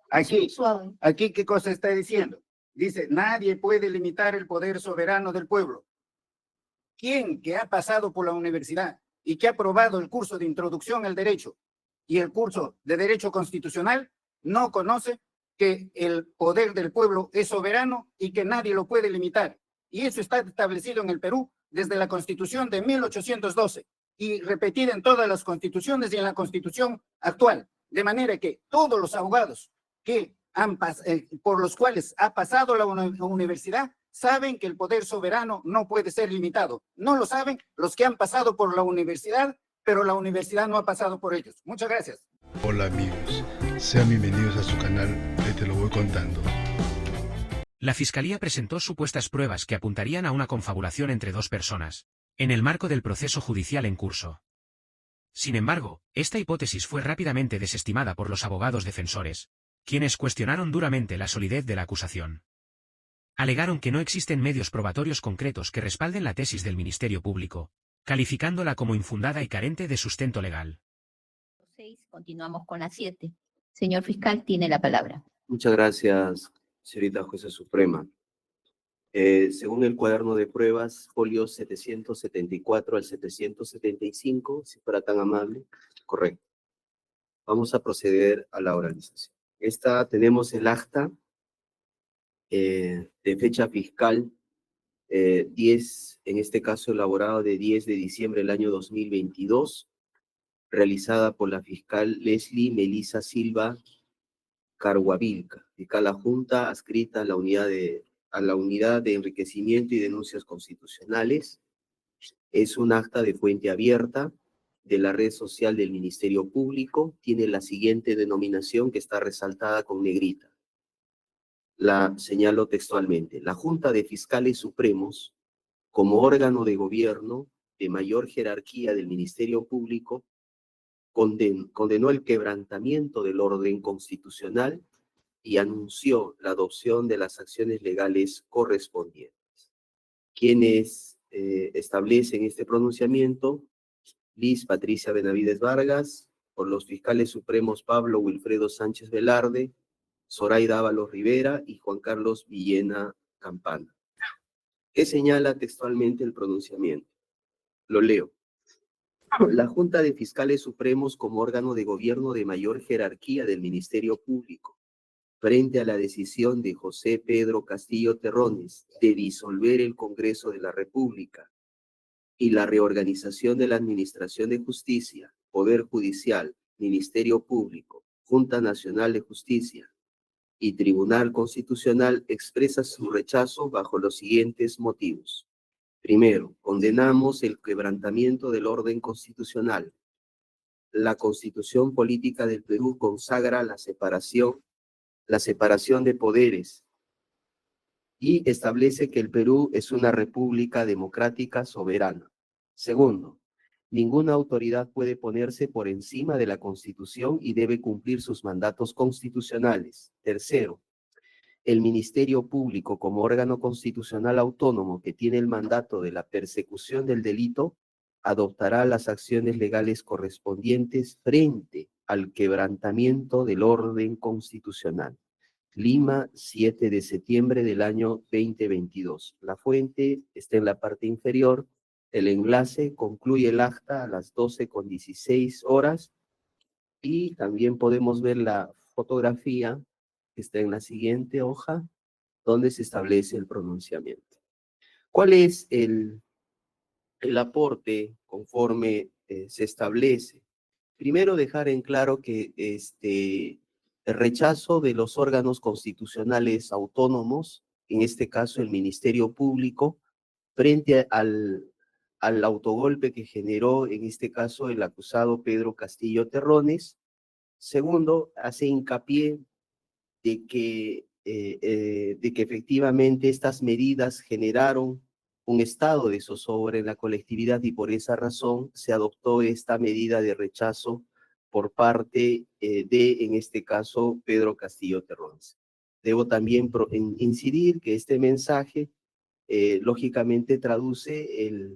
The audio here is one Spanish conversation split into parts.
Aquí, aquí, ¿qué cosa está diciendo? Dice, nadie puede limitar el poder soberano del pueblo. ¿Quién que ha pasado por la universidad y que ha aprobado el curso de introducción al derecho y el curso de derecho constitucional no conoce que el poder del pueblo es soberano y que nadie lo puede limitar? Y eso está establecido en el Perú desde la Constitución de 1812 y repetida en todas las constituciones y en la Constitución actual. De manera que todos los abogados que por los cuales ha pasado la universidad saben que el poder soberano no puede ser limitado. No lo saben los que han pasado por la universidad, pero la universidad no ha pasado por ellos. Muchas gracias. Hola amigos, sean bienvenidos a su canal de Te lo voy contando. La Fiscalía presentó supuestas pruebas que apuntarían a una confabulación entre dos personas, en el marco del proceso judicial en curso. Sin embargo, esta hipótesis fue rápidamente desestimada por los abogados defensores, quienes cuestionaron duramente la solidez de la acusación. Alegaron que no existen medios probatorios concretos que respalden la tesis del Ministerio Público, calificándola como infundada y carente de sustento legal. 6, continuamos con la 7. Señor fiscal, tiene la palabra. Muchas gracias, señorita jueza suprema. Según el cuaderno de pruebas, folios 774 al 775, si fuera tan amable. Correcto. Vamos a proceder a la oralización. Tenemos el acta de fecha fiscal 10, en este caso elaborado de 10 de diciembre del año 2022, realizada por la fiscal Leslie Melisa Silva Carhuavilca, fiscal adjunta adscrita a la unidad de enriquecimiento y denuncias constitucionales. Es un acta de fuente abierta de la red social del Ministerio Público. Tiene la siguiente denominación que está resaltada con negrita. La señalo textualmente. La Junta de Fiscales Supremos, como órgano de gobierno de mayor jerarquía del Ministerio Público, condenó el quebrantamiento del orden constitucional y anunció la adopción de las acciones legales correspondientes. Quienes establecen este pronunciamiento: Liz Patricia Benavides Vargas, por los fiscales supremos Pablo Wilfredo Sánchez Velarde, Zoraida Ábalos Rivera y Juan Carlos Villena Campana. ¿Qué señala textualmente el pronunciamiento? Lo leo. La Junta de Fiscales Supremos, como órgano de gobierno de mayor jerarquía del Ministerio Público, frente a la decisión de José Pedro Castillo Terrones de disolver el Congreso de la República y la reorganización de la Administración de Justicia, Poder Judicial, Ministerio Público, Junta Nacional de Justicia y Tribunal Constitucional, expresa su rechazo bajo los siguientes motivos. Primero, condenamos el quebrantamiento del orden constitucional. La Constitución Política del Perú consagra la separación de poderes y establece que el Perú es una república democrática soberana. Segundo, ninguna autoridad puede ponerse por encima de la Constitución y debe cumplir sus mandatos constitucionales. Tercero, el Ministerio Público, como órgano constitucional autónomo que tiene el mandato de la persecución del delito, adoptará las acciones legales correspondientes frente al quebrantamiento del orden constitucional. Lima, 7 de septiembre del año 2022. La fuente está en la parte inferior. El enlace concluye el acta a las 12:16 horas y también podemos ver la fotografía que está en la siguiente hoja, donde se establece el pronunciamiento. ¿Cuál es el aporte conforme se establece? Primero, dejar en claro que el rechazo de los órganos constitucionales autónomos, en este caso el Ministerio Público, frente al autogolpe que generó, en este caso, el acusado Pedro Castillo Terrones. Segundo, hace hincapié de que efectivamente estas medidas generaron un estado de zozobra en la colectividad y por esa razón se adoptó esta medida de rechazo por parte en este caso, Pedro Castillo Terrones. Debo también incidir que este mensaje lógicamente traduce,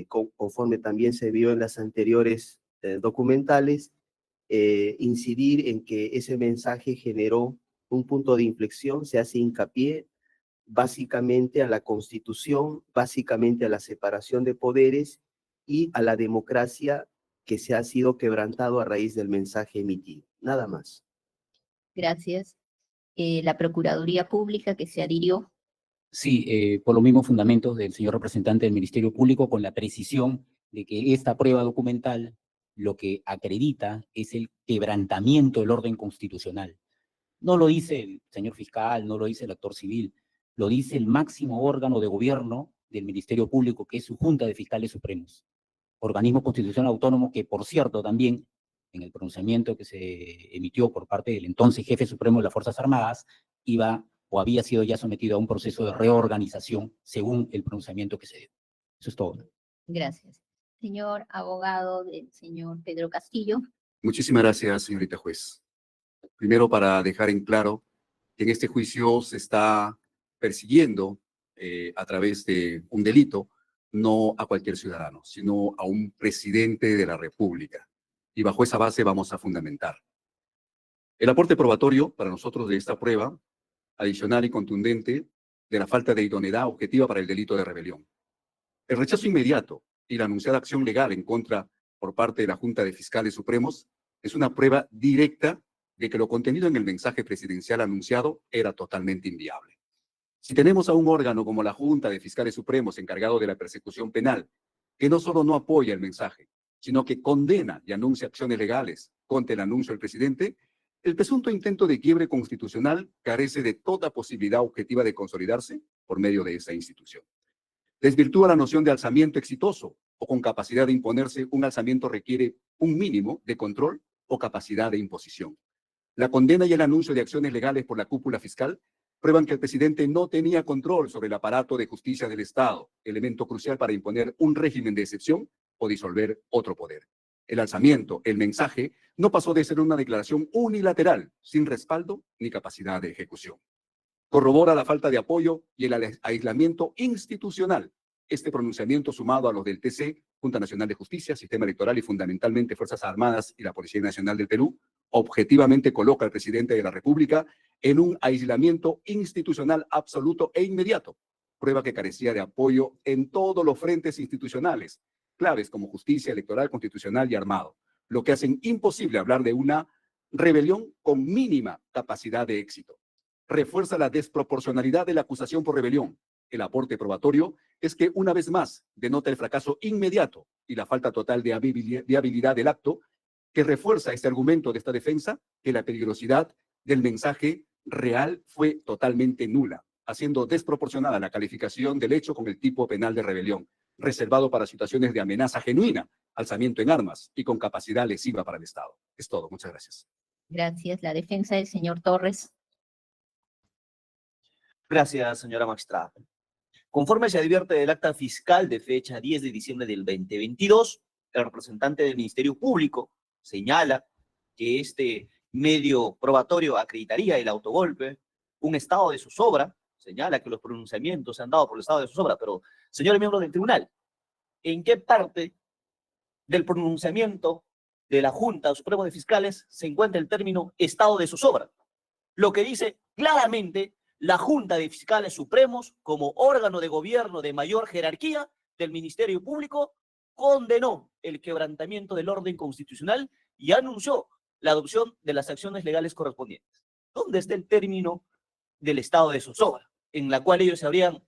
conforme también se vio en las anteriores documentales, incidir en que ese mensaje generó un punto de inflexión, se hace hincapié básicamente a la Constitución, básicamente a la separación de poderes y a la democracia que se ha sido quebrantado a raíz del mensaje emitido. Nada más. Gracias. La Procuraduría Pública que se adhirió. Sí, por los mismos fundamentos del señor representante del Ministerio Público, con la precisión de que esta prueba documental lo que acredita es el quebrantamiento del orden constitucional. No lo dice el señor fiscal, no lo dice el actor civil, lo dice el máximo órgano de gobierno del Ministerio Público, que es su Junta de Fiscales Supremos, organismo constitucional autónomo que, por cierto, también en el pronunciamiento que se emitió por parte del entonces jefe supremo de las Fuerzas Armadas, iba o había sido ya sometido a un proceso de reorganización según el pronunciamiento que se dio. Eso es todo. Gracias. Señor abogado del señor Pedro Castillo. Muchísimas gracias, señorita juez. Primero, para dejar en claro que en este juicio se está persiguiendo a través de un delito, no a cualquier ciudadano, sino a un presidente de la República. Y bajo esa base vamos a fundamentar. El aporte probatorio para nosotros de esta prueba, adicional y contundente, de la falta de idoneidad objetiva para el delito de rebelión. El rechazo inmediato y la anunciada acción legal en contra por parte de la Junta de Fiscales Supremos es una prueba directa de que lo contenido en el mensaje presidencial anunciado era totalmente inviable. Si tenemos a un órgano como la Junta de Fiscales Supremos encargado de la persecución penal, que no solo no apoya el mensaje, sino que condena y anuncia acciones legales contra el anuncio del presidente, el presunto intento de quiebre constitucional carece de toda posibilidad objetiva de consolidarse por medio de esa institución. Desvirtúa la noción de alzamiento exitoso o con capacidad de imponerse. Un alzamiento requiere un mínimo de control o capacidad de imposición. La condena y el anuncio de acciones legales por la cúpula fiscal prueban que el presidente no tenía control sobre el aparato de justicia del Estado, elemento crucial para imponer un régimen de excepción o disolver otro poder. El alzamiento, el mensaje, no pasó de ser una declaración unilateral, sin respaldo ni capacidad de ejecución. Corrobora la falta de apoyo y el aislamiento institucional. Este pronunciamiento, sumado a los del TC, Junta Nacional de Justicia, Sistema Electoral y fundamentalmente Fuerzas Armadas y la Policía Nacional del Perú, objetivamente coloca al presidente de la República en un aislamiento institucional absoluto e inmediato, prueba que carecía de apoyo en todos los frentes institucionales, claves como justicia, electoral, constitucional y armado, lo que hacen imposible hablar de una rebelión con mínima capacidad de éxito. Refuerza la desproporcionalidad de la acusación por rebelión. El aporte probatorio es que, una vez más, denota el fracaso inmediato y la falta total de viabilidad del acto, que refuerza este argumento de esta defensa, que la peligrosidad del mensaje real fue totalmente nula, haciendo desproporcionada la calificación del hecho con el tipo penal de rebelión, reservado para situaciones de amenaza genuina, alzamiento en armas y con capacidad lesiva para el Estado. Es todo. Muchas gracias. Gracias. La defensa del señor Torres. Gracias, señora magistrada. Conforme se advierte del acta fiscal de fecha 10 de diciembre del 2022, el representante del Ministerio Público señala que este medio probatorio acreditaría el autogolpe, un estado de zozobra, señala que los pronunciamientos se han dado por el estado de zozobra, pero, señores miembros del tribunal, ¿en qué parte del pronunciamiento de la Junta Suprema de Fiscales se encuentra el término estado de zozobra? Lo que dice claramente la Junta de Fiscales Supremos, como órgano de gobierno de mayor jerarquía del Ministerio Público, condenó el quebrantamiento del orden constitucional y anunció la adopción de las acciones legales correspondientes. ¿Dónde está el término del estado de zozobra, en la cual ellos habrían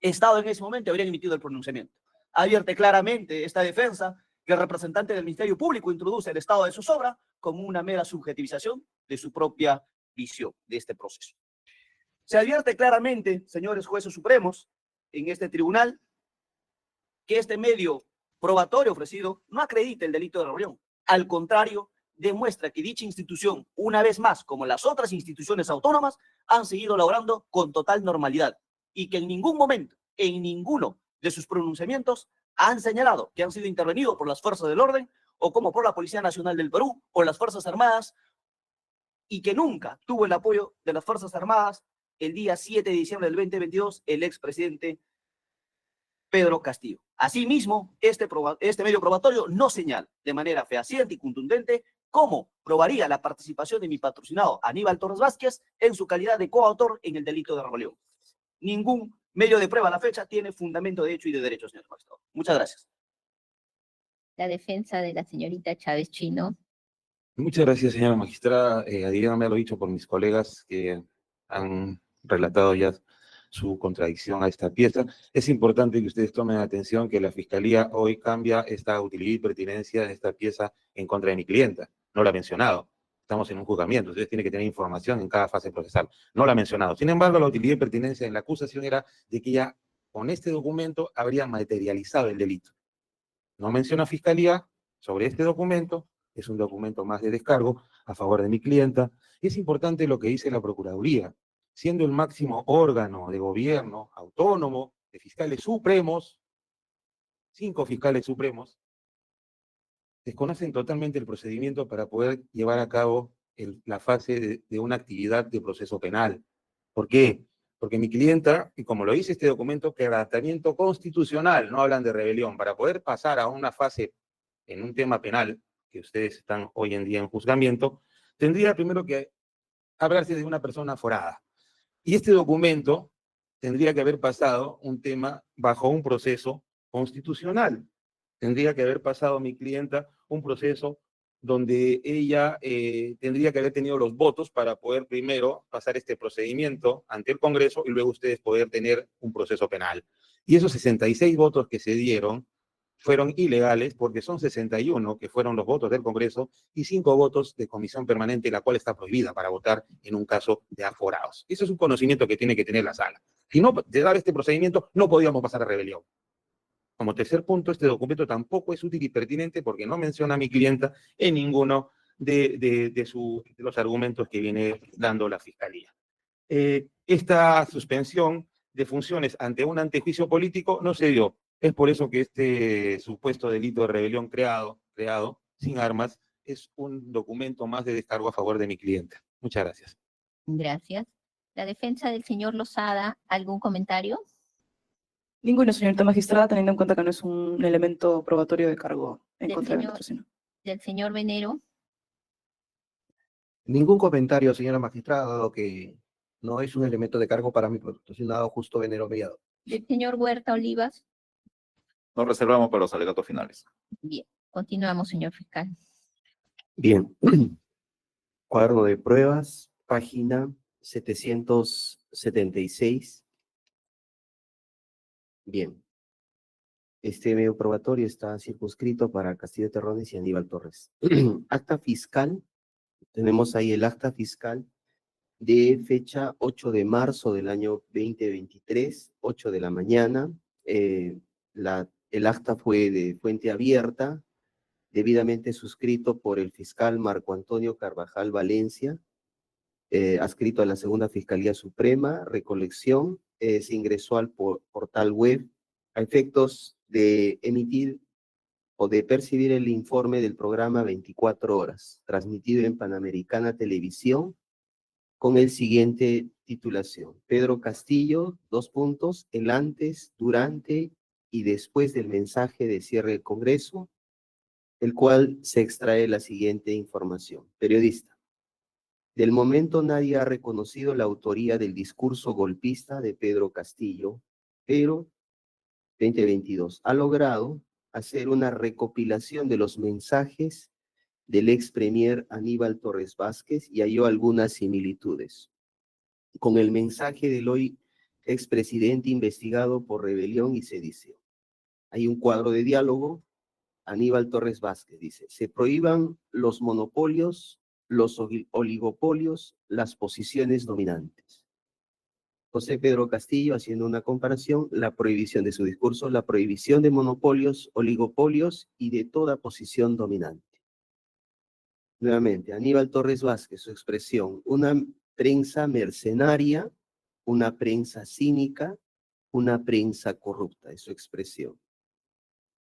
estado en ese momento y habrían emitido el pronunciamiento? Advierte claramente esta defensa que el representante del Ministerio Público introduce el estado de zozobra como una mera subjetivización de su propia visión de este proceso. Se advierte claramente, señores jueces supremos, en este tribunal, que este medio probatorio ofrecido no acredita el delito de rebelión. Al contrario, demuestra que dicha institución, una vez más, como las otras instituciones autónomas, han seguido laborando con total normalidad y que en ningún momento, en ninguno de sus pronunciamientos, han señalado que han sido intervenidos por las fuerzas del orden o como por la Policía Nacional del Perú o las Fuerzas Armadas, y que nunca tuvo el apoyo de las Fuerzas Armadas el día 7 de diciembre del 2022, el expresidente Pedro Castillo. Asimismo, este medio probatorio no señala de manera fehaciente y contundente ¿Cómo probaría la participación de mi patrocinado Aníbal Torres Vázquez en su calidad de coautor en el delito de rebelión? Ningún medio de prueba a la fecha tiene fundamento de hecho y de derecho, señor magistrado. Muchas gracias. La defensa de la señorita Chávez Chino. Muchas gracias, señora magistrada. Adriana me ha lo dicho por mis colegas que han relatado ya su contradicción a esta pieza. Es importante que ustedes tomen atención que la Fiscalía hoy cambia esta utilidad y pertinencia de esta pieza en contra de mi clienta. No la ha mencionado. Estamos en un juzgamiento. Ustedes tienen que tener información en cada fase procesal. No la ha mencionado. Sin embargo, la utilidad y pertinencia en la acusación era de que ella, con este documento, habría materializado el delito. No menciona Fiscalía sobre este documento. Es un documento más de descargo a favor de mi clienta. Y es importante lo que dice la Procuraduría. Siendo el máximo órgano de gobierno autónomo de fiscales supremos, 5 fiscales supremos, desconocen totalmente el procedimiento para poder llevar a cabo la fase de una actividad de proceso penal. ¿Por qué? Porque mi clienta, y como lo dice este documento, quebrantamiento constitucional, no hablan de rebelión, para poder pasar a una fase en un tema penal, que ustedes están hoy en día en juzgamiento, tendría primero que hablarse de una persona aforada. Y este documento tendría que haber pasado un tema bajo un proceso constitucional. Tendría que haber pasado mi clienta un proceso donde ella tendría que haber tenido los votos para poder primero pasar este procedimiento ante el Congreso y luego ustedes poder tener un proceso penal. Y esos 66 votos que se dieron fueron ilegales porque son 61 que fueron los votos del Congreso y 5 votos de comisión permanente, la cual está prohibida para votar en un caso de aforados. Eso es un conocimiento que tiene que tener la sala. Si no, de dar este procedimiento, no podíamos pasar a rebelión. Como tercer punto, este documento tampoco es útil y pertinente porque no menciona a mi clienta en ninguno de los argumentos que viene dando la Fiscalía. Esta suspensión de funciones ante un antejuicio político no se dio. Es por eso que este supuesto delito de rebelión creado sin armas es un documento más de descargo a favor de mi cliente. Muchas gracias. Gracias. La defensa del señor Lozada, ¿algún comentario? Ninguno, señorita magistrada, teniendo en cuenta que no es un elemento probatorio de cargo en Del contra del señor- patrocinio. Del señor Venero. Ningún comentario, señora magistrada, dado que no es un elemento de cargo para mi patrocinado Justo Venero Mellado. Del señor Huerta Olivas. Nos reservamos para los alegatos finales. Bien, continuamos, señor fiscal. Bien. Cuaderno de pruebas, página 776. Bien. Este medio probatorio está circunscrito para Castillo Terrones y Aníbal Torres. Acta fiscal. Tenemos ahí el acta fiscal de fecha 8 de marzo del año 2023, 8 de la mañana. El acta fue de fuente abierta, debidamente suscrito por el fiscal Marco Antonio Carvajal Valencia, adscrito a la Segunda Fiscalía Suprema, recolección, se ingresó al portal web a efectos de emitir o de percibir el informe del programa 24 horas, transmitido en Panamericana Televisión, con el siguiente titulación. Pedro Castillo, : el antes, durante y después del mensaje de cierre del Congreso, el cual se extrae la siguiente información. Periodista. Del momento nadie ha reconocido la autoría del discurso golpista de Pedro Castillo, pero 2022 ha logrado hacer una recopilación de los mensajes del ex premier Aníbal Torres Vázquez y halló algunas similitudes con el mensaje del hoy expresidente investigado por rebelión y sedición. Hay un cuadro de diálogo. Aníbal Torres Vázquez dice: se prohíban los monopolios, los oligopolios, las posiciones dominantes. José Pedro Castillo, haciendo una comparación, la prohibición de su discurso, la prohibición de monopolios, oligopolios y de toda posición dominante. Nuevamente, Aníbal Torres Vázquez, su expresión: una prensa mercenaria, una prensa cínica, una prensa corrupta, es su expresión.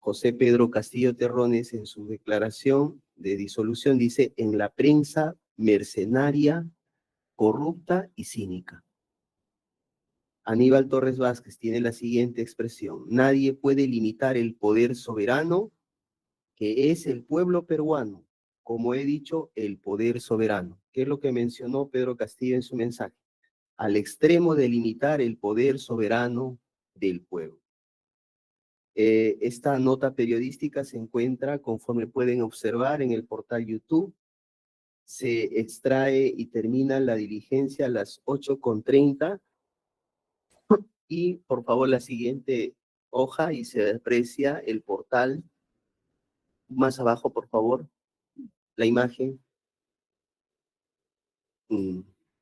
José Pedro Castillo Terrones, en su declaración de disolución, dice: en la prensa mercenaria, corrupta y cínica. Aníbal Torres Vázquez tiene la siguiente expresión: nadie puede limitar el poder soberano que es el pueblo peruano como he dicho, el poder soberano, que es lo que mencionó Pedro Castillo en su mensaje, al extremo de limitar el poder soberano del pueblo. Esta nota periodística se encuentra, conforme pueden observar, en el portal YouTube. Se extrae y termina la diligencia a las 8:30. Y por favor la siguiente hoja y se aprecia el portal. Más abajo, por favor, la imagen.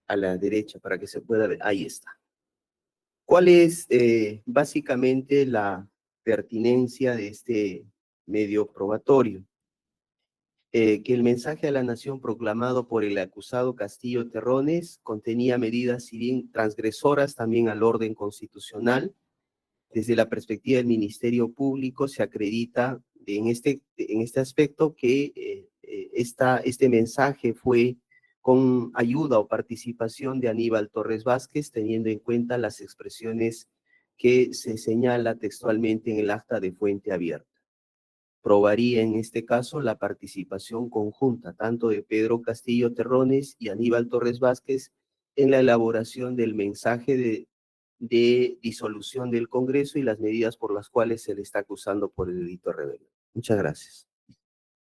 A la derecha para que se pueda ver. Ahí está. ¿Cuál es básicamente la pertinencia de este medio probatorio? Que el mensaje a la nación proclamado por el acusado Castillo Terrones contenía medidas, si bien transgresoras, también al orden constitucional. Desde la perspectiva del Ministerio Público se acredita en este aspecto que este mensaje fue con ayuda o participación de Aníbal Torres Vázquez, teniendo en cuenta las expresiones que se señala textualmente en el acta de fuente abierta. Probaría en este caso la participación conjunta tanto de Pedro Castillo Terrones y Aníbal Torres Vázquez en la elaboración del mensaje de disolución del Congreso y las medidas por las cuales se le está acusando por el delito de rebelión. Muchas gracias.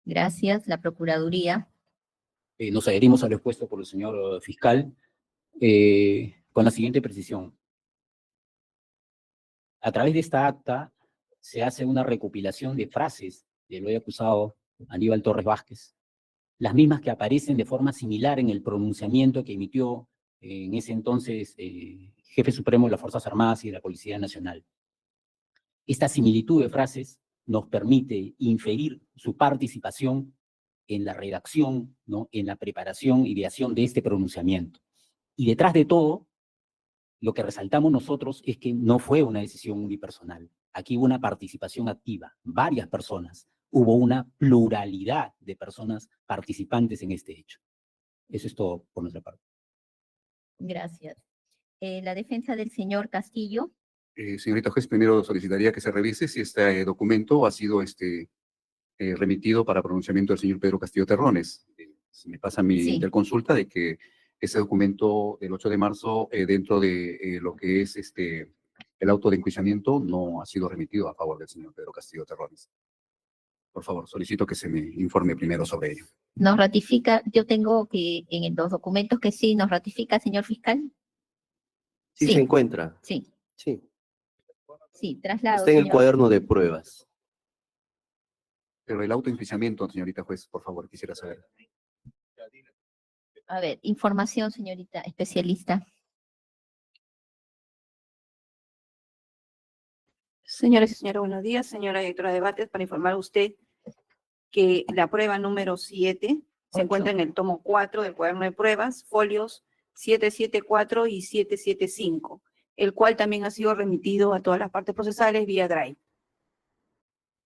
Gracias. La Procuraduría. Nos adherimos a lo expuesto por el señor fiscal con la siguiente precisión. A través de esta acta se hace una recopilación de frases del hoy acusado Aníbal Torres Vázquez, las mismas que aparecen de forma similar en el pronunciamiento que emitió en ese entonces jefe supremo de las Fuerzas Armadas y de la Policía Nacional. Esta similitud de frases nos permite inferir su participación en la redacción, ¿no?, en la preparación y ideación de este pronunciamiento. Y detrás de todo, lo que resaltamos nosotros es que no fue una decisión unipersonal. Aquí hubo una participación activa, varias personas. Hubo una pluralidad de personas participantes en este hecho. Eso es todo por nuestra parte. Gracias. La defensa del señor Castillo. Señorita juez, primero solicitaría que se revise si este documento ha sido remitido para pronunciamiento del señor Pedro Castillo Terrones. Se me pasa mi Sí. interconsulta de que ese documento del 8 de marzo, dentro de lo que es el auto de enjuiciamiento, no ha sido remitido a favor del señor Pedro Castillo Terrones. Por favor, solicito que se me informe primero sobre ello. Nos ratifica, yo tengo que en los documentos que sí, nos ratifica, señor fiscal. ¿Sí se encuentra? Sí, Sí. sí, traslado. Está en el señor. cuaderno de pruebas. Pero el auto de enjuiciamiento, señorita juez, por favor, quisiera saber. A ver, información, señorita especialista. Señoras y señores, buenos días. Señora directora de debates, para informar a usted que la prueba número 7 se encuentra en el tomo 4 del cuaderno de pruebas, folios 774 y 775, el cual también ha sido remitido a todas las partes procesales vía Drive.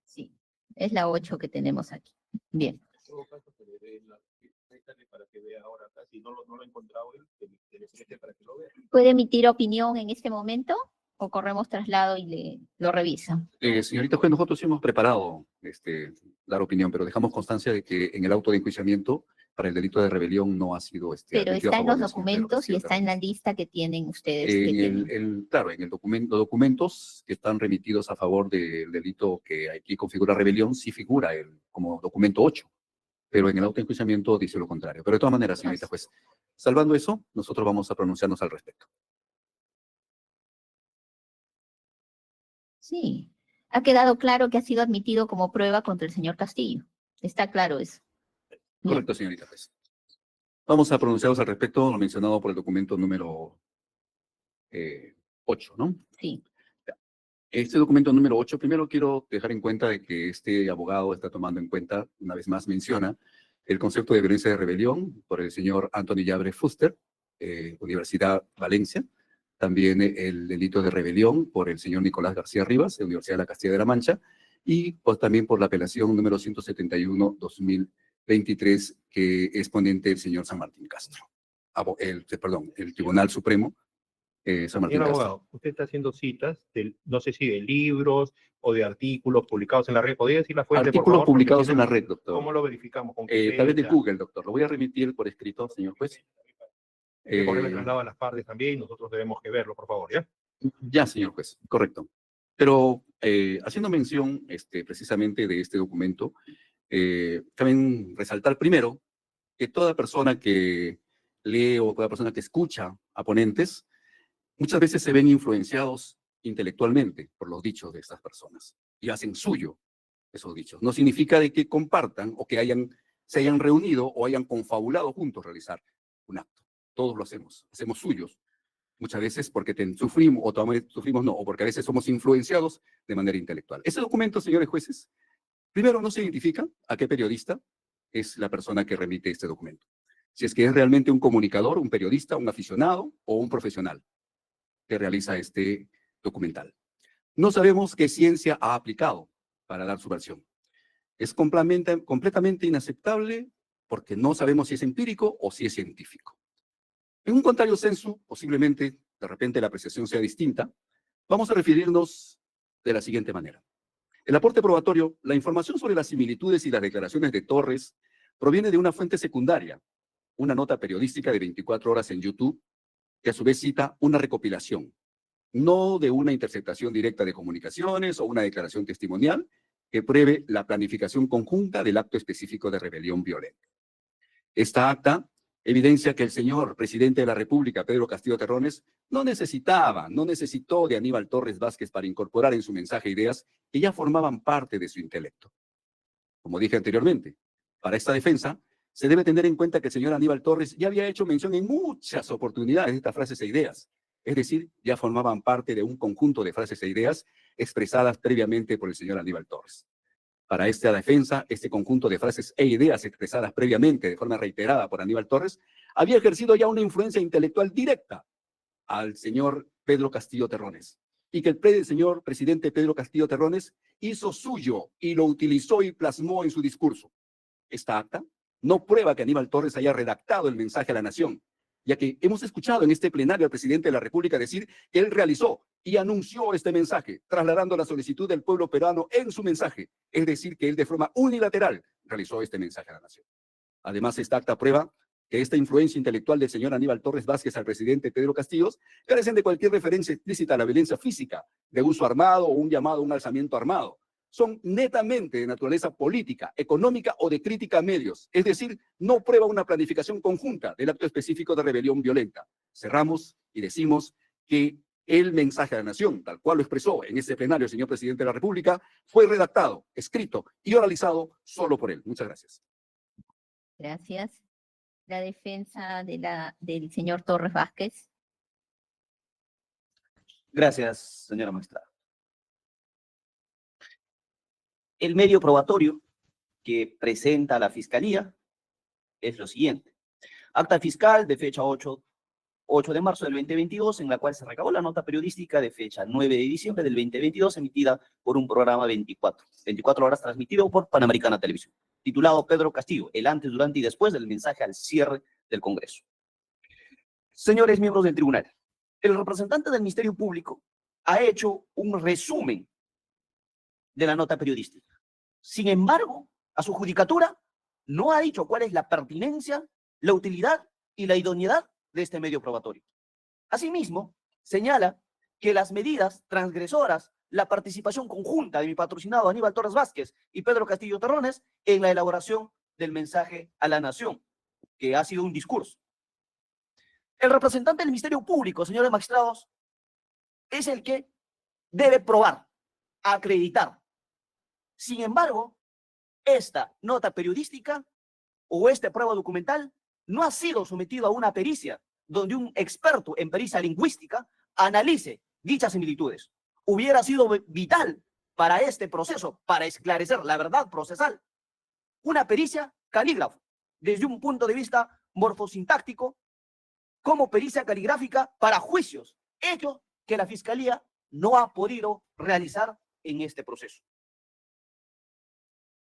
Sí, es la 8 que tenemos aquí. Bien. ¿Puede emitir opinión en este momento o corremos traslado y lo revisa? Señorita juez, nosotros sí hemos preparado dar opinión, pero dejamos constancia de que en el auto de enjuiciamiento para el delito de rebelión no ha sido Pero admitido está a en favor los del señor Pedro documentos y Castillo está en la lista que tienen ustedes. que tienen. Claro, en el documento, documentos que están remitidos a favor del delito que aquí configura rebelión, sí figura como documento 8, pero en el auto de enjuiciamiento dice lo contrario. Pero de todas maneras, señorita juez, salvando eso, nosotros vamos a pronunciarnos al respecto. Sí, ha quedado claro que ha sido admitido como prueba contra el señor Castillo. Está claro eso. Correcto, señorita juez. Vamos a pronunciarnos al respecto, lo mencionado por el documento número 8, ¿no? Sí. Este documento número 8, primero quiero dejar en cuenta de que este abogado está tomando en cuenta, una vez más menciona, el concepto de violencia de rebelión por el señor Anthony Yabre Fuster, Universidad Valencia, también el delito de rebelión por el señor Nicolás García Rivas, de Universidad de la Castilla de la Mancha, y pues también por la apelación número 171-2023, que es ponente el señor San Martín Castro. El Tribunal Supremo San Martín Señor Castro. abogado, usted está haciendo citas, no sé si de libros o de artículos publicados en la red. ¿Podría decir la fuente, por Artículos favor? Porque publicados si en no, la red, doctor. ¿cómo lo verificamos? ¿Con qué Tal vez de fecha? Google, doctor. Lo voy a remitir por escrito, señor juez. El correo le Eh, traslado a las partes también, nosotros tenemos que verlo, por favor, ¿ya? Ya, señor juez, correcto. Pero haciendo mención precisamente de este documento, también resaltar primero que toda persona que lee o toda persona que escucha a ponentes, muchas veces se ven influenciados intelectualmente por los dichos de estas personas y hacen suyo esos dichos. No significa de que compartan o que se hayan reunido o hayan confabulado juntos realizar un acto. Todos lo hacemos suyos. Muchas veces porque sufrimos, o sufrimos no, o porque a veces somos influenciados de manera intelectual. Ese documento, señores jueces, primero no se identifica a qué periodista es la persona que remite este documento. Si es que es realmente un comunicador, un periodista, un aficionado o un profesional que realiza este documental. No sabemos qué ciencia ha aplicado para dar su versión. Es completamente inaceptable porque no sabemos si es empírico o si es científico. En un contrario sensu, posiblemente, de repente la apreciación sea distinta, vamos a referirnos de la siguiente manera. El aporte probatorio, la información sobre las similitudes y las declaraciones de Torres proviene de una fuente secundaria, una nota periodística de 24 horas en YouTube, que a su vez cita una recopilación, no de una interceptación directa de comunicaciones o una declaración testimonial que pruebe la planificación conjunta del acto específico de rebelión violenta. Esta acta evidencia que el señor presidente de la República, Pedro Castillo Terrones, no necesitó de Aníbal Torres Vázquez para incorporar en su mensaje ideas que ya formaban parte de su intelecto. Como dije anteriormente, para esta defensa se debe tener en cuenta que el señor Aníbal Torres ya había hecho mención en muchas oportunidades de estas frases e ideas, es decir, ya formaban parte de un conjunto de frases e ideas expresadas previamente por el señor Aníbal Torres. Para esta defensa, este conjunto de frases e ideas expresadas previamente de forma reiterada por Aníbal Torres había ejercido ya una influencia intelectual directa al señor Pedro Castillo Terrones y que el señor presidente Pedro Castillo Terrones hizo suyo y lo utilizó y plasmó en su discurso. Esta acta no prueba que Aníbal Torres haya redactado el mensaje a la nación, ya que hemos escuchado en este plenario al presidente de la República decir que él realizó y anunció este mensaje, trasladando la solicitud del pueblo peruano en su mensaje, es decir, que él de forma unilateral realizó este mensaje a la nación. Además, esta acta prueba que esta influencia intelectual del señor Aníbal Torres Vázquez al presidente Pedro Castillo carecen de cualquier referencia explícita a la violencia física, de uso armado o un llamado a un alzamiento armado. Son netamente de naturaleza política, económica o de crítica a medios, es decir, no prueba una planificación conjunta del acto específico de rebelión violenta. Cerramos y decimos que el mensaje a la nación, tal cual lo expresó en este plenario el señor presidente de la República, fue redactado, escrito y oralizado solo por él. Muchas gracias. Gracias. La defensa del señor Torres Vázquez. Gracias, señora magistrada. El medio probatorio que presenta la Fiscalía es lo siguiente. Acta fiscal de fecha 8 de marzo del 2022, en la cual se recabó la nota periodística de fecha 9 de diciembre del 2022, emitida por un programa 24 horas transmitido por Panamericana Televisión, titulado Pedro Castillo, el antes, durante y después del mensaje al cierre del Congreso. Señores miembros del tribunal, el representante del Ministerio Público ha hecho un resumen de la nota periodística. Sin embargo, a su judicatura no ha dicho cuál es la pertinencia, la utilidad y la idoneidad de este medio probatorio. Asimismo, señala que las medidas transgresoras, la participación conjunta de mi patrocinado Aníbal Torres Vázquez y Pedro Castillo Terrones en la elaboración del mensaje a la nación, que ha sido un discurso. El representante del Ministerio Público, señores magistrados, es el que debe probar, acreditar. Sin embargo, esta nota periodística o esta prueba documental no ha sido sometido a una pericia donde un experto en pericia lingüística analice dichas similitudes. Hubiera sido vital para este proceso, para esclarecer la verdad procesal, una pericia calígrafa, desde un punto de vista morfosintáctico, como pericia caligráfica para juicios, hecho que la Fiscalía no ha podido realizar en este proceso.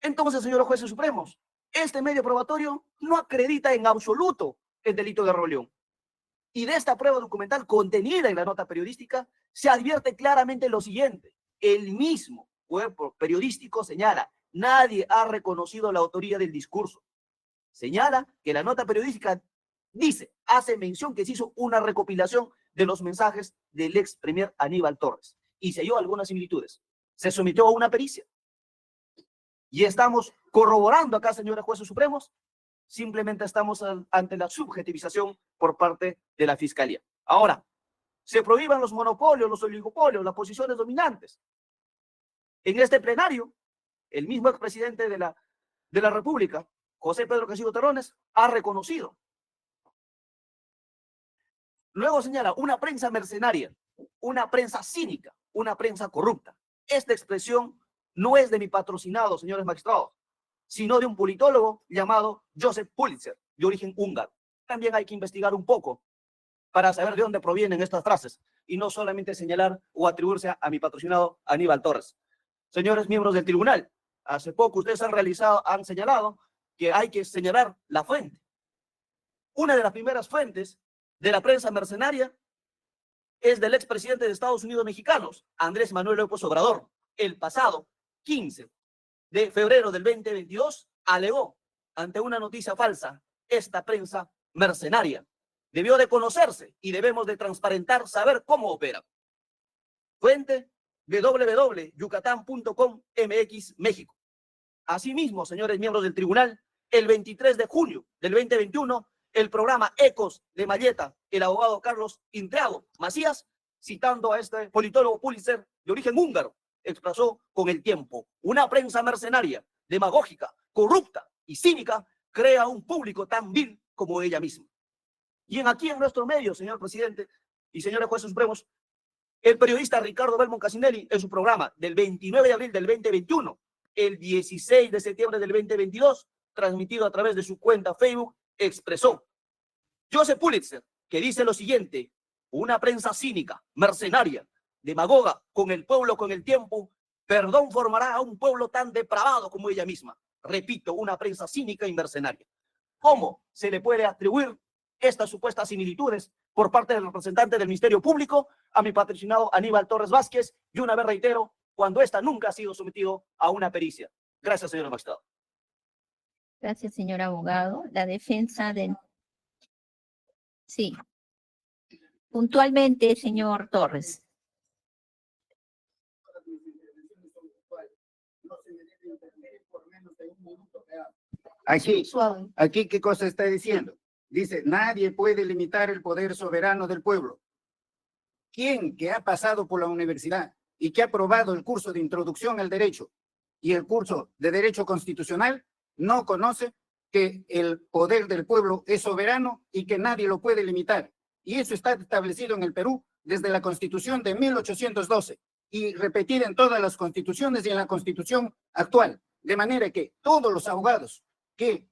Entonces, señores jueces supremos, este medio probatorio no acredita en absoluto el delito de rebelión. Y de esta prueba documental contenida en la nota periodística se advierte claramente lo siguiente. El mismo cuerpo periodístico señala, nadie ha reconocido la autoría del discurso. Señala que la nota periodística dice, hace mención que se hizo una recopilación de los mensajes del ex premier Aníbal Torres y se halló algunas similitudes. Se sometió a una pericia. Y estamos corroborando acá, señores jueces supremos, simplemente estamos ante la subjetivización por parte de la Fiscalía. Ahora, se prohíban los monopolios, los oligopolios, las posiciones dominantes. En este plenario, el mismo expresidente de la República, José Pedro Castillo Terrones, ha reconocido. Luego señala una prensa mercenaria, una prensa cínica, una prensa corrupta. Esta expresión no es de mi patrocinado, señores magistrados, sino de un politólogo llamado Joseph Pulitzer, de origen húngaro. También hay que investigar un poco para saber de dónde provienen estas frases y no solamente señalar o atribuirse a mi patrocinado Aníbal Torres. Señores miembros del tribunal, hace poco ustedes han señalado que hay que señalar la fuente. Una de las primeras fuentes de la prensa mercenaria es del expresidente de Estados Unidos mexicanos, Andrés Manuel López Obrador. El pasado 15 de febrero del 2022 alegó ante una noticia falsa esta prensa mercenaria. Debió de conocerse y debemos de transparentar, saber cómo opera. Fuente www.yucatán.com.mx México. Asimismo, señores miembros del tribunal, el 23 de junio del 2021, el programa Ecos de Malleta, el abogado Carlos Intriago Macías, citando a este politólogo Pulitzer de origen húngaro, expresó con el tiempo, una prensa mercenaria, demagógica, corrupta y cínica crea un público tan vil como ella misma. Y aquí en nuestro medio, señor presidente y señores jueces supremos, el periodista Ricardo Belmont Casinelli, en su programa del 29 de abril del 2021, el 16 de septiembre del 2022, transmitido a través de su cuenta Facebook, expresó: Joseph Pulitzer, que dice lo siguiente, una prensa cínica, mercenaria, demagoga con el pueblo, con el tiempo, perdón formará a un pueblo tan depravado como ella misma. Repito, una prensa cínica y mercenaria. ¿Cómo se le puede atribuir estas supuestas similitudes por parte del representante del Ministerio Público a mi patrocinado Aníbal Torres Vázquez? Y una vez reitero, cuando ésta nunca ha sido sometido a una pericia. Gracias, señor magistrado. Gracias, señor abogado. La defensa del... Sí. Puntualmente, señor Torres. Aquí, ¿qué cosa está diciendo? Dice, nadie puede limitar el poder soberano del pueblo. ¿Quién que ha pasado por la universidad y que ha aprobado el curso de introducción al derecho y el curso de derecho constitucional no conoce que el poder del pueblo es soberano y que nadie lo puede limitar? Y eso está establecido en el Perú desde la Constitución de 1812 y repetida en todas las constituciones y en la Constitución actual. De manera que todos los abogados que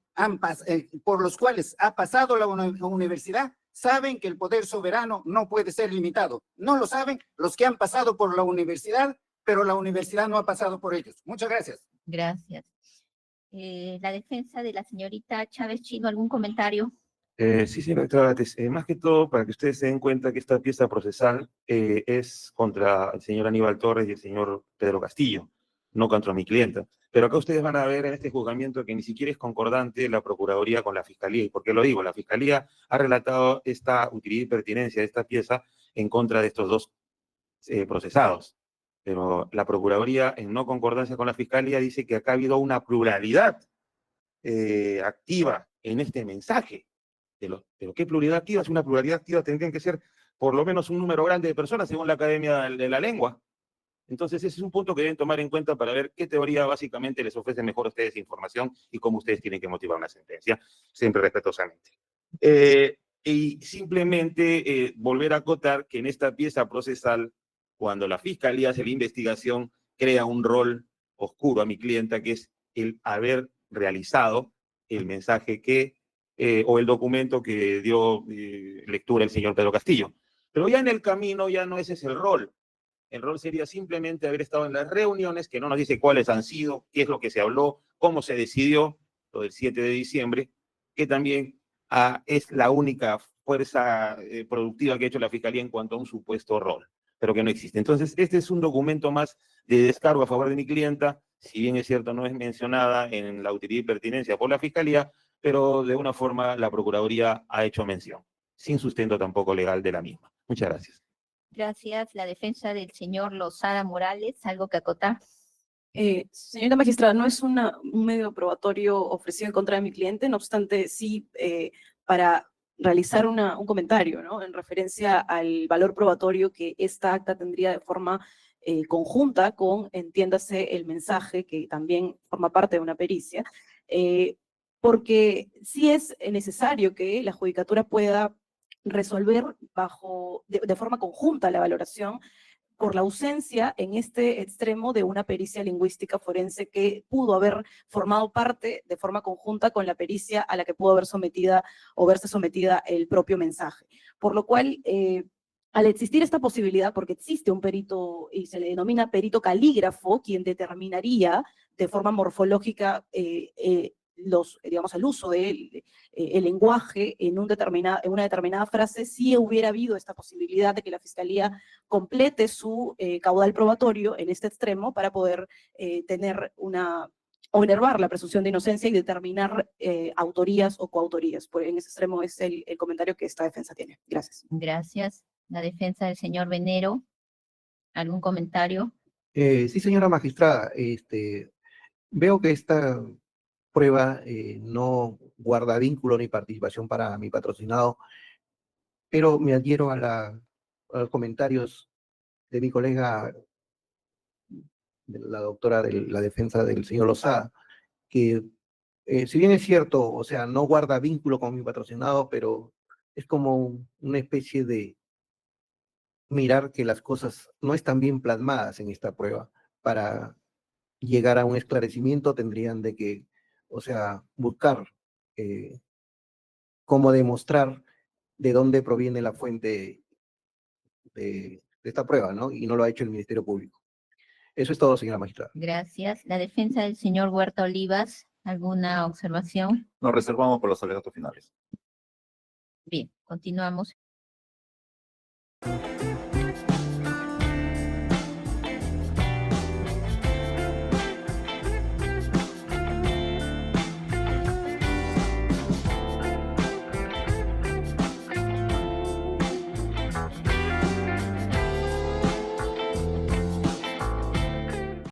por los cuales ha pasado la universidad saben que el poder soberano no puede ser limitado. No lo saben los que han pasado por la universidad, pero la universidad no ha pasado por ellos. Muchas gracias. Gracias. La defensa de la señorita Chávez Chino, ¿algún comentario? Sí, señor Bates, más que todo para que ustedes se den cuenta que esta pieza procesal es contra el señor Aníbal Torres y el señor Pedro Castillo, no contra mi clienta. Pero acá ustedes van a ver en este juzgamiento que ni siquiera es concordante la Procuraduría con la Fiscalía. ¿Y por qué lo digo? La Fiscalía ha relatado esta utilidad y pertinencia de esta pieza en contra de estos dos procesados. Pero la Procuraduría, en no concordancia con la Fiscalía, dice que acá ha habido una pluralidad activa en este mensaje. Pero ¿qué pluralidad activa? Si una pluralidad activa tendrían que ser por lo menos un número grande de personas, según la Academia de la Lengua. Entonces, ese es un punto que deben tomar en cuenta para ver qué teoría básicamente les ofrece mejor a ustedes información y cómo ustedes tienen que motivar una sentencia, siempre respetuosamente. Y simplemente volver a acotar que en esta pieza procesal, cuando la Fiscalía hace la investigación, crea un rol oscuro a mi clienta, que es el haber realizado el mensaje o el documento que dio lectura el señor Pedro Castillo. Pero ya en el camino ya no ese es el rol. El rol sería simplemente haber estado en las reuniones, que no nos dice cuáles han sido, qué es lo que se habló, cómo se decidió, lo del 7 de diciembre, que también es la única fuerza productiva que ha hecho la Fiscalía en cuanto a un supuesto rol, pero que no existe. Entonces, este es un documento más de descargo a favor de mi clienta, si bien es cierto, no es mencionada en la utilidad y pertinencia por la Fiscalía, pero de una forma la Procuraduría ha hecho mención, sin sustento tampoco legal de la misma. Muchas gracias. Gracias. La defensa del señor Lozada Morales, ¿algo que acotar? Señorita magistrada, no es un medio probatorio ofrecido en contra de mi cliente, no obstante, sí para realizar un comentario, ¿no? En referencia al valor probatorio que esta acta tendría de forma conjunta con, entiéndase, el mensaje, que también forma parte de una pericia, porque sí es necesario que la judicatura pueda resolver de forma conjunta la valoración por la ausencia en este extremo de una pericia lingüística forense que pudo haber formado parte de forma conjunta con la pericia a la que pudo haber sometida o verse sometida el propio mensaje. Por lo cual, al existir esta posibilidad, porque existe un perito y se le denomina perito calígrafo, quien determinaría de forma morfológica digamos, el uso del el lenguaje en una determinada frase, sí hubiera habido esta posibilidad de que la Fiscalía complete su caudal probatorio en este extremo para poder tener o enervar la presunción de inocencia y determinar autorías o coautorías. En ese extremo es el comentario que esta defensa tiene. Gracias. Gracias. La defensa del señor Venero, ¿algún comentario? Sí, señora magistrada, veo que esta prueba no guarda vínculo ni participación para mi patrocinado, pero me adhiero a los comentarios de mi colega, de la doctora de la defensa del señor Lozada, que si bien es cierto, o sea, no guarda vínculo con mi patrocinado, pero es como una especie de mirar que las cosas no están bien plasmadas en esta prueba. Para llegar a un esclarecimiento tendrían de que, o sea, buscar cómo demostrar de dónde proviene la fuente de esta prueba, ¿no? Y no lo ha hecho el Ministerio Público. Eso es todo, señora magistrada. Gracias. La defensa del señor Huerta Olivas, ¿alguna observación? Nos reservamos por los alegatos finales. Bien, continuamos.